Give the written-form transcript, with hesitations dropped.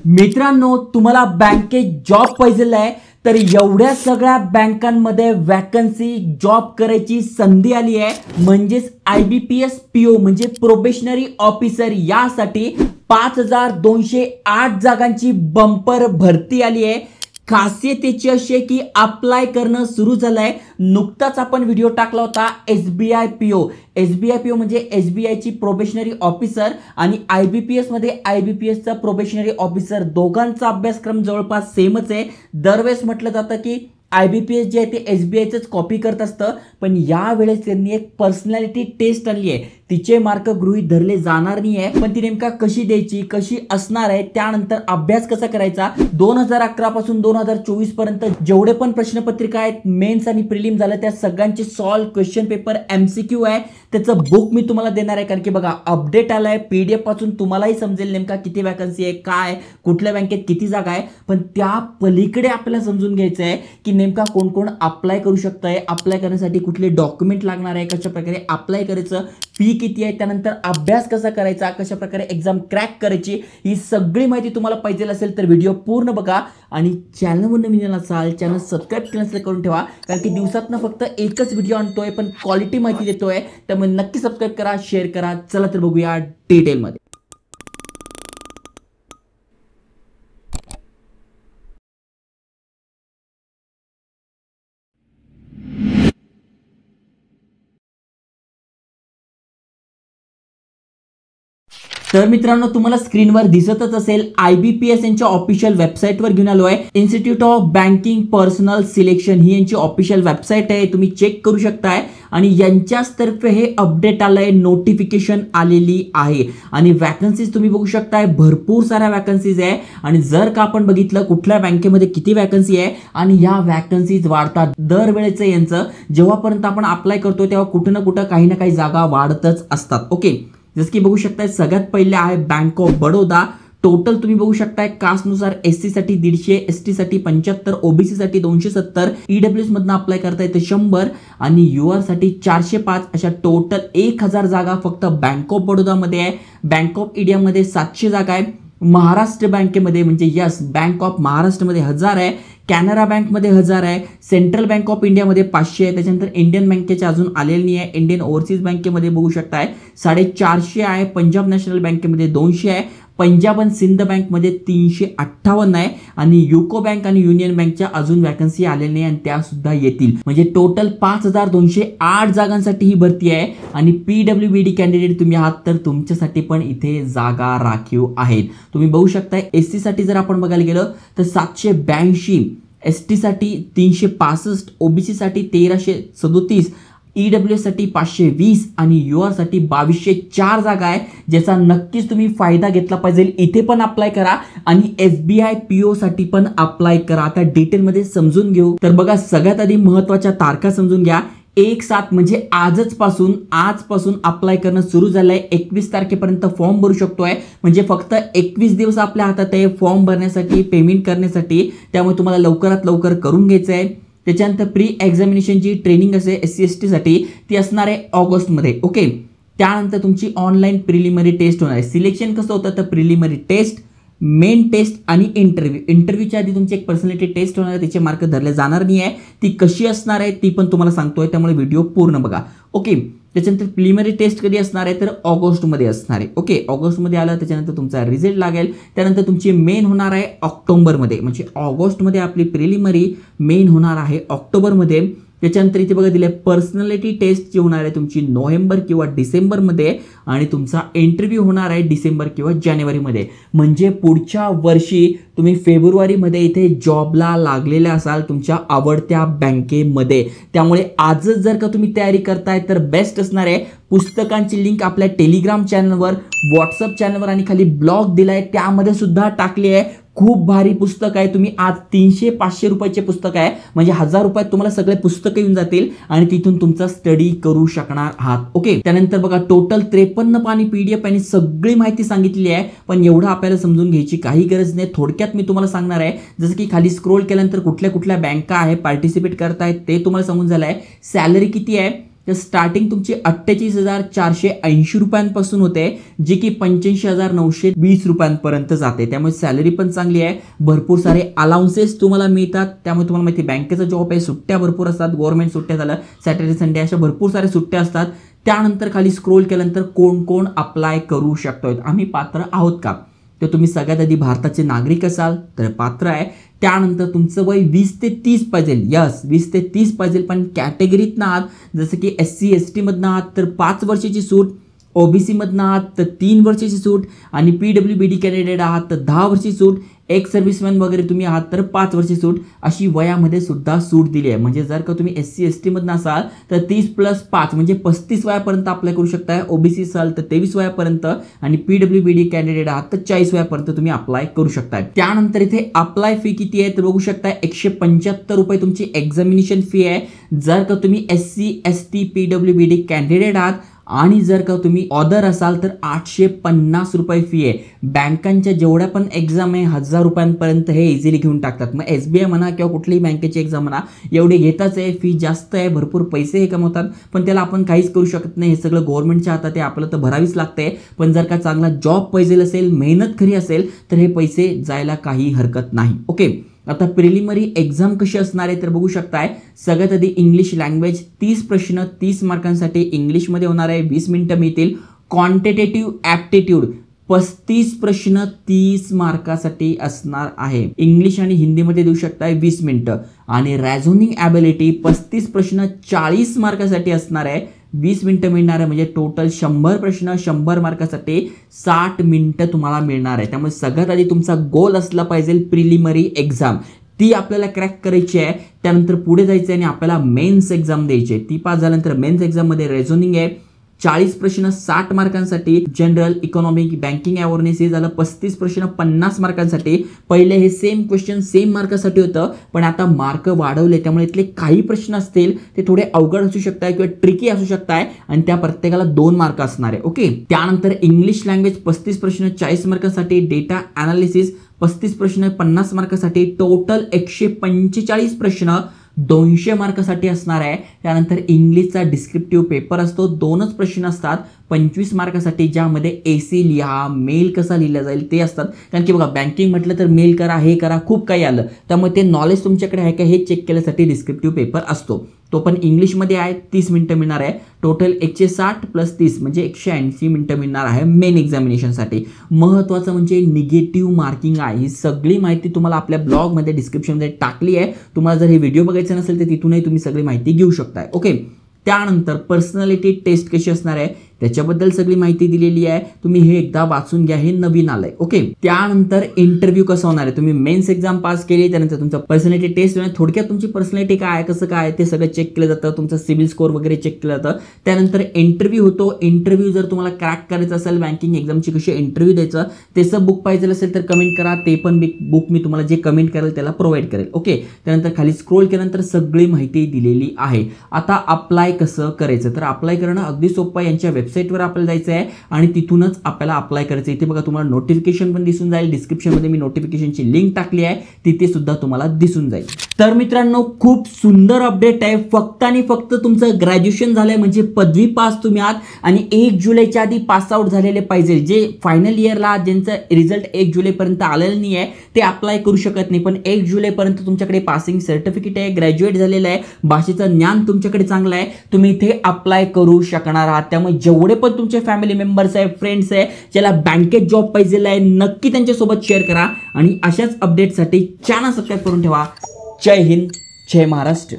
मित्रांनो, तुम्हाला बँकेत जॉब पाहिजे आहे तर एवढ्या सगळ्या बँकांमध्ये वॅकन्सी जॉब करायची संधी आली आहे। म्हणजेच IBPS PO म्हणजे प्रोबेशनरी ऑफिसर यासाठी 5208 जागांची बंपर भरती आली आहे। खासियत याची अशी आहे की अप्लाय करणं सुरू झालंय। नुकताच आपण व्हिडिओ टाकला होता SBI PO म्हणजे SBI ची प्रोबेशनरी ऑफिसर आणि IBPS मध्ये IBPS चा प्रोबेशनरी ऑफिसर दोघांचा अभ्यासक्रम जवळपास सेमच आहे। दरवेळेस म्हटलं जातं की IBPS जे आहे ते SBI चंच कॉपी करत असतं, पण या वेळेस त्यांनी एक पर्सनॅलिटी टेस्ट आणली आहे। तिचे मार्क गृहीत धरले जाणार नाही आहे, पण ती नेमका कशी द्यायची, कशी असणार आहे, त्यानंतर अभ्यास कसा करायचा, 2011 पासून 2024 पर्यंत जेवढे पण प्रश्नपत्रिका आहेत मेन्स आणि प्रिलिम झालं त्या सगळ्यांचे सॉल्व क्वेश्चन पेपर MCQ आहे। त्याचं बुक मी तुम्हाला देणार आहे, कारण की बघा अपडेट आलाय PDF पासून तुम्हालाही समजेल नेमका किती वॅकन्सी आहे, काय कुठल्या बँकेत किती जागा आहे। पण त्या पलीकडे आपल्याला समजून घ्यायचं आहे की नेमका कोण कोण अप्लाय करू शकतंय, अप्लाय करण्यासाठी कुठले डॉक्युमेंट लागणार आहे, कशा प्रकारे अप्लाय करायचं, फी किती आहे, त्यानंतर अभ्यास कसा करायचा, कशा प्रकारे एक्झाम क्रॅक करायची, ही सगळी माहिती तुम्हाला पाहिजे असेल तर व्हिडिओ पूर्ण बघा। आणि चॅनलवर नवीन असाल चॅनल सबस्क्राइब केलं करून ठेवा, कारण की दिवसातनं फक्त एकच व्हिडिओ आणतोय पण क्वालिटी माहिती देतोय, त्यामुळे नक्की सबस्क्राइब करा, शेअर करा। चला तर बघूया डिटेल मध्ये। तर मित्रांनो, तुम्हाला स्क्रीनवर दिसतच असेल IBPS यांच्या ऑफिशियल वेबसाईटवर घेऊन आलो आहे। Institute of Banking Personnel Selection ही यांची ऑफिशियल वेबसाईट आहे, तुम्ही चेक करू शकताय। आणि यांच्याच तर्फे हे अपडेट आलंय, नोटिफिकेशन आलेली आहे आणि वॅकन्सीज तुम्ही बघू शकताय, भरपूर साऱ्या वॅकन्सीज आहे। आणि जर का आपण बघितलं कुठल्या बँकेमध्ये किती वॅकन्सी आहे आणि या वॅकन्सीज वाढतात दरवेळेचं यांचं, जेव्हापर्यंत आपण अप्लाय करतो तेव्हा कुठं ना कुठं काही ना काही जागा वाढतच असतात। ओके, जसं की बघू शकताय सगळ्यात पहिले आहे बँक ऑफ बडोदा। टोटल तुम्ही बघू शकताय कास्टनुसार SC साठी 150, ST साठी 75, OBC साठी 270, EWS मधनं अप्लाय करता येते 100 आणि UR साठी 405, अशा टोटल 1000 जागा फक्त बँक ऑफ बडोदा मध्ये आहे। बँक ऑफ इंडिया मध्ये 700 जागा आहे। महाराष्ट्र बँकेमध्ये म्हणजे यस बँक ऑफ महाराष्ट्रमध्ये 1000 आहे, कॅनरा बँकमध्ये 1000 आहे, सेंट्रल बँक ऑफ इंडियामध्ये 500 आहे, त्याच्यानंतर इंडियन बँकेच्या अजून आलेली नाही आहे। इंडियन ओव्हरसीज बँकेमध्ये बघू शकताय 450 आहे, पंजाब नॅशनल बँकेमध्ये 200 आहे, पंजाब आणि सिंध बँकमध्ये 358 आहे आणि युको बँक आणि युनियन बँकच्या अजून वॅकन्सी आलेल्या नाही आणि त्या सुद्धा येतील। म्हणजे टोटल 5208 जागांसाठी ही भरती आहे। आणि PWBD कॅन्डिडेट तुम्ही आहात तर तुमच्यासाठी पण इथे जागा राखीव आहेत। तुम्ही बघू शकता SC साठी जर आपण बघायला गेलं तर 782, ST साठी 365, OBC साठी 1337, EWS साठी 520 आणि UR साठी 2204 जागा आहे, ज्याचा नक्कीच तुम्ही फायदा घेतला पाहिजे। इथे पण अप्लाय करा आणि SBI PO साठी पण अप्लाय करा। आता डिटेल मध्ये समजून घेऊ। तर बघा, सगळ्यात आधी महत्त्वाच्या तारखा समजून घ्या। 1/7 म्हणजे आजपासून अप्लाय करणं सुरू झालंय। 21 तारखेपर्यंत फॉर्म भरू शकतोय, म्हणजे फक्त 21 दिवस आपल्या हातात आहे फॉर्म भरण्यासाठी, पेमेंट करण्यासाठी, त्यामुळे तुम्हाला लवकरात लवकर करून घ्यायचं आहे। त्याच्यानंतर प्री एक्झामिनेशन जी ट्रेनिंग असेल SC ST साठी ती असणार आहे ऑगस्टमध्ये। ओके, त्यानंतर तुमची ऑनलाईन प्रिलिमिनरी टेस्ट होणार आहे। सिलेक्शन कसं होतं तर प्रिलिमिनरी टेस्ट, मेन टेस्ट आणि इंटरव्ह्यूच्या आधी तुमची एक पर्सनॅलिटी टेस्ट होणार आहे, त्याचे मार्क धरले जाणार नाही आहे। ती कशी असणार आहे ती पण तुम्हाला सांगतोय, त्यामुळे व्हिडिओ पूर्ण बघा। ओके, त्याच्यानंतर प्रिलिमिनरी टेस्ट कधी असणार आहे तर ऑगस्टमध्ये असणार आहे। ओके, ऑगस्टमध्ये आलं त्याच्यानंतर तुमचा रिझल्ट लागेल, त्यानंतर तुमची मेन होणार आहे ऑक्टोबरमध्ये। म्हणजे ऑगस्टमध्ये आपली प्रिलिमिनरी, मेन होणार आहे ऑक्टोबरमध्ये। त्याच्यानंतर इथे बघा दिले पर्सनॅलिटी टेस्ट जी होणार आहे तुमची नोव्हेंबर किंवा डिसेंबरमध्ये आणि तुमचा इंटरव्ह्यू होणार आहे डिसेंबर किंवा जानेवारीमध्ये। म्हणजे पुढच्या वर्षी तुम्ही फेब्रुवारीमध्ये इथे जॉबला लागलेले असाल तुमच्या आवडत्या बँकेमध्ये। त्यामुळे आजच जर का तुम्ही तयारी करताय तर बेस्ट असणार आहे। पुस्तकांची लिंक आपल्या टेलिग्राम चॅनलवर, व्हॉट्सअप चॅनलवर आणि खाली ब्लॉग दिलाय त्यामध्ये सुद्धा टाकली आहे। खूप भारी पुस्तक आहे। तुम्ही आज 300-500 रुपयाचे पुस्तक आहे, म्हणजे 1000 रुपयात तुम्हाला सगळे पुस्तकं येऊन जातील आणि तिथून तुमचा स्टडी करू शकणार आहात। ओके, त्यानंतर बघा टोटल 53 पानी PDF आणि सगळी माहिती सांगितली आहे, पण एवढं आपल्याला समजून घ्यायची काही गरज नाही। थोडक्यात मी तुम्हाला सांगणार आहे, जसं की खाली स्क्रोल केल्यानंतर कुठल्या कुठल्या बँका आहे पार्टिसिपेट करतायत ते तुम्हाला सांगून झालं आहे। सॅलरी किती आहे तर स्टार्टिंग तुमची 48,480 रुपयांपासून होते, जी की 85,920 रुपयांपर्यंत जाते. त्यामुळे सॅलरी पण चांगली आहे, भरपूर सारे अलाउन्सेस तुम्हाला मिळतात. त्यामुळे तुम्हाला माहिती बँकेचा जॉब आहे, सुट्ट्या भरपूर असतात, गव्हर्नमेंट सुट्ट्या झाल्या, सॅटर्डे संडे अशा भरपूर साऱ्या सुट्ट्या असतात. त्यानंतर खाली स्क्रोल केल्यानंतर कोण कोण अप्लाय करू शकतोय, आम्ही पात्र आहोत का, तर तुम्ही सगळ्यात आधी भारताचे नागरिक असाल तर पात्र आहे. त्यानंतर तुमचं वय 20 ते 30 पाहिजे, यस 20 ते 30 पाहिजे, पण कॅटेगरीत आहात, जसं की SC ST मधनं आहात तर 5 वर्षाची सूट, OBC मधनं आहात तर 3 वर्षाची सूट, आणि PWBD कॅन्डिडेट आहात तर 10 वर्षाची सूट, एक सर्व्हिसमॅन वगैरे तुम्ही आहात तर 5 वर्षाची सूट, अशी वयामध्ये सुद्धा सूट दिली आहे. म्हणजे जर का तुम्ही SC ST मधनं असाल तर 30 + 5 म्हणजे 35 वयापर्यंत अप्लाय करू शकताय, OBC असाल तर 23 वयापर्यंत, आणि PWBD कॅन्डिडेट आहात तर 40 वयापर्यंत तुम्ही अप्लाय करू शकताय. त्यानंतर इथे अप्लाय फी किती आहे तर बघू शकताय, 175 रुपये तुमची एक्झामिनेशन फी आहे. जर का तुम्ही SC ST PWBD कॅन्डिडेट आहात आणि जर का तुम्ही ऑदर असाल तर 850 रुपये फी आहे. बँकांच्या जेवढ्या पण एक्झाम आहे 1000 रुपयांपर्यंत हे इझिली घेऊन टाकतात. मग SBI म्हणा किंवा कुठलीही बँकेची एक्झाम म्हणा, एवढे घेताच आहे, फी जास्त आहे, भरपूर पैसे हे कमवतात, पण त्याला आपण काहीच करू शकत नाही. हे सगळं गव्हर्नमेंटच्या हातात आहे, आपल्याला तर भरावीच लागते. पण जर का चांगला जॉब पाहिजे असेल, मेहनत खरी असेल तर हे पैसे जायला काही हरकत नाही. ओके, आता प्रिलिमिनरी एक्झाम कशी असणार आहे तर बघू शकताय, सगळ्यात आधी इंग्लिश लँग्वेज 30 प्रश्न 30 मार्कांसाठी इंग्लिशमध्ये होणार आहे, 20 मिनिटं मिळतील. क्वांटिटेटिव्ह ॲप्टिट्यूड 35 प्रश्न 30 मार्कासाठी असणार आहे, इंग्लिश आणि हिंदीमध्ये देऊ शकताय 20 मिनिटं. आणि रॅझोनिंग ॲबिलिटी 35 प्रश्न 40 मार्कासाठी असणार आहे, 20 मिनिटं मिळणार आहे. म्हणजे टोटल 100 प्रश्न 100 मार्कासाठी 60 मिनिटं तुम्हाला मिळणार आहे. त्यामुळे सगळ्यात आधी तुमचा गोल असला पाहिजे प्रिलिमिनरी एक्झाम, ती आपल्याला क्रॅक करायची आहे. त्यानंतर पुढे जायचं आहे आणि आपल्याला मेन्स एक्झाम द्यायची आहे. ती पास झाल्यानंतर मेन्स एक्झाममध्ये रेझोनिंग आहे 40 प्रश्न 60 मार्कांसाठी, जनरल इकॉनॉमिक बँकिंग अवेअरनेस हे झालं 35 प्रश्न 50 मार्कांसाठी. पहिले हे सेम क्वेश्चन सेम मार्कासाठी होतं, पण आता मार्क वाढवले, त्यामुळे इथले काही प्रश्न असतील ते थोडे अवघड असू शकतात किंवा ट्रिकी असू शकतात, आणि त्या प्रत्येकाला 2 मार्क असणार आहे. ओके, त्यानंतर इंग्लिश लँग्वेज 35 प्रश्न 40 मार्कांसाठी, डेटा अनालिसिस 35 प्रश्न 50 मार्कांसाठी, टोटल 145 प्रश्न 200 मार्कासाठी असणार आहे. त्यानंतर इंग्लिशचा डिस्क्रिप्टिव्ह पेपर असतो, 2च प्रश्न असतात 25 मार्कासाठी, ज्यामध्ये AC लिहा, मेल कसा लिहिला जाईल ते असतात. कारण की बघा, बँकिंग म्हटलं तर मेल करा, हे करा, खूप काही आलं, त्यामुळे ते नॉलेज तुमच्याकडे आहे का हे चेक केल्यासाठी डिस्क्रिप्टिव्ह पेपर असतो. तो पण इंग्लिशमध्ये आहे, 30 मिनिटं मिळणार आहे. टोटल 160 + 30 म्हणजे 180 मिनिटं मिळणार आहे मेन एक्झामिनेशनसाठी. महत्त्वाचं म्हणजे निगेटिव्ह मार्किंग आहे. ही सगळी माहिती तुम्हाला आपल्या ब्लॉगमध्ये डिस्क्रिप्शनमध्ये टाकली आहे. तुम्हाला जर हे व्हिडिओ बघायचं नसेल तर तिथूनही तुम्ही सगळी माहिती घेऊ शकताय. ओके, त्यानंतर पर्सनॅलिटी टेस्ट कशी असणार आहे त्याच्याबद्दल सगळी माहिती दिलेली आहे, तुम्ही हे एकदा वाचून घ्या, हे नवीन आलंय. ओके, त्यानंतर इंटरव्ह्यू कसं होणार आहे, तुम्ही मेन्स एक्झाम पास केली त्यानंतर तुमचं पर्सनॅलिटी टेस्ट, थोडक्यात तुमची पर्सनॅलिटी काय, कसं काय ते सगळं चेक केलं जातं, तुमचं सिबिल स्कोर वगैरे चेक केलं जातं. त्यानंतर इंटरव्ह्यू होतो. इंटरव्ह्यू जर तुम्हाला क्रॅक करायचं असेल, बँकिंग एक्झामची कशी इंटरव्ह्यू द्यायचं त्याचं बुक पाहिजे असेल तर कमेंट करा, ते पण बुक मी तुम्हाला जे कमेंट करेल त्याला प्रोव्हाइड करेल. ओके, त्यानंतर खाली स्क्रोल केल्यानंतर सगळी माहिती दिलेली आहे. आता अप्लाय कसं करायचं तर अप्लाय करणं अगदी सोपं आहे. यांच्या वेबसाईटवर आपल्याला जायचं आहे आणि तिथूनच आपल्याला अप्लाय करायचं. इथे बघा तुम्हाला नोटिफिकेशन पण दिसून जाईल, डिस्क्रिप्शनमध्ये मी नोटिफिकेशनची लिंक टाकली आहे, तिथे सुद्धा तुम्हाला दिसून जाईल. तर मित्रांनो, खूप सुंदर अपडेट आहे. फक्त आणि फक्त तुमचं ग्रॅज्युएशन झालंय म्हणजे पदवी पास तुम्ही आहात आणि 1 जुलैच्या आधी पास आउट झालेले पाहिजे. जे फायनल इयरला ज्यांचं रिझल्ट 1 जुलैपर्यंत आलेलं नाही आहे ते अप्लाय करू शकत नाही, पण 1 जुलैपर्यंत तुमच्याकडे पासिंग सर्टिफिकेट आहे, ग्रॅज्युएट झालेलं आहे, भाषेचं ज्ञान तुमच्याकडे चांगलं आहे, तुम्ही इथे अप्लाय करू शकणार आहात. त्यामुळे जेवढे पण तुमचे फॅमिली मेंबर्स आहे, फ्रेंड्स आहे, ज्याला बँकेत जॉब पाहिजे आहे, नक्की त्यांच्यासोबत शेअर करा आणि अशाच अपडेटसाठी चॅनल सबस्क्राईब करून ठेवा. जय हिंद, जय महाराष्ट्र.